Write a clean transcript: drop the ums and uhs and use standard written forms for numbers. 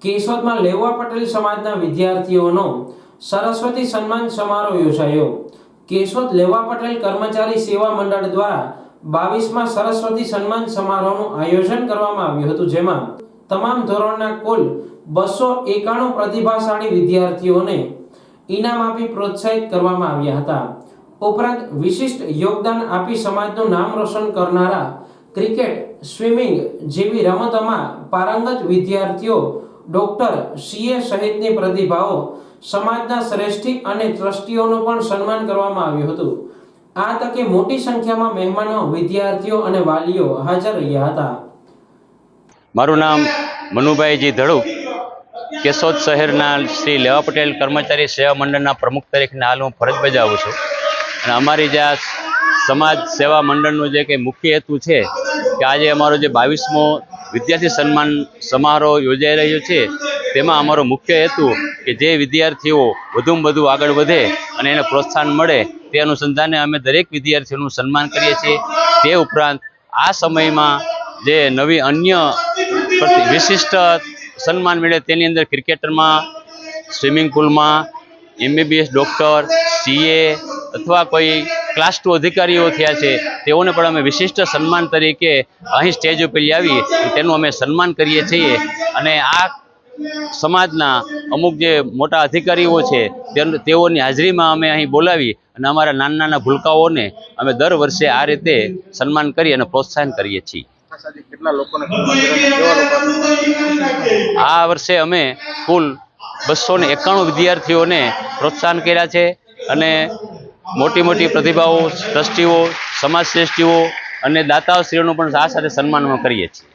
કેશોદમાં લેવા પટેલ સમાજના વિદ્યાર્થીઓનો સરસ્વતી સન્માન સમારોહ યોજાયો। કેશોદ લેવા પટેલ કર્મચારી સેવા મંડળ દ્વારા 22માં સરસ્વતી સન્માન સમારોહનું આયોજન કરવામાં આવ્યું હતું, જેમાં તમામ ધોરણના કુલ 291 પ્રતિભાશાળી વિદ્યાર્થીઓને ઇનામ આપી પ્રોત્સાહિત કરવામાં આવ્યા હતા। ઉપરાંત વિશિષ્ટ યોગદાન આપી સમાજનું નામ રોશન કરનારા ક્રિકેટ, સ્વિમિંગ જેવી રમતોમાં પારંગત વિદ્યાર્થીઓ, ડોક્ટર, સીએ સહિતની પ્રતિભાઓ, સમાજના શ્રેષ્ઠી અને ટ્રસ્ટીઓનું પણ સન્માન કરવામાં આવ્યું હતું। આ તકે મોટી સંખ્યામાં મહેમાનો, વિદ્યાર્થીઓ અને વાલીઓ હાજર રહ્યા હતા। મારું નામ મનુભાઈજી ધડુક, કેશોદ શહેરના શ્રી લેવા પટેલ કર્મચારી સેવા મંડળના પ્રમુખ તરીકે હાલ હું ફરજ બજાવું છું। અને અમારી જે આ સમાજ સેવા મંડળનું જે કંઈ મુખ્ય હેતુ છે કે આજે અમારો જે 22મો વિદ્યાર્થી સન્માન સમારોહ યોજાઈ રહ્યો છે, તેમાં અમારો મુખ્ય હેતુ કે જે વિદ્યાર્થીઓ વધુમાં વધુ આગળ વધે અને એને પ્રોત્સાહન મળે તે અનુસંધાને અમે દરેક વિદ્યાર્થીઓનું સન્માન કરીએ છીએ। તે ઉપરાંત આ સમયમાં જે નવી અન્ય વિશિષ્ટ સન્માન મળે તેની અંદર ક્રિકેટરમાં, સ્વિમિંગ પુલમાં, MBBS ડૉક્ટર, CA અથવા કોઈ ક્લાસ 2 અધિકારીઓ થયા છે તેઓને પણ અમે વિશિષ્ટ સન્માન તરીકે અહીં સ્ટેજ ઉપર લાવી તેનું અમે સન્માન કરીએ છીએ। અને આ સમાજના અમુક જે મોટા અધિકારીઓ છે તેઓની હાજરીમાં અમે અહીં બોલાવી અને અમારા નાના નાના ભૂલકાઓને અમે દર વર્ષે આ રીતે સન્માન કરી અને પ્રોત્સાહન કરીએ છીએ। આ વર્ષે અમે કુલ 291 વિદ્યાર્થીઓને પ્રોત્સાહન કર્યા છે અને મોટી મોટી પ્રતિભાઓ, ટ્રસ્ટીઓ, સમાજ શ્રેષ્ઠીઓ અને દાતાશ્રીઓનું પણ આ સાથે સન્માન કરીએ છીએ।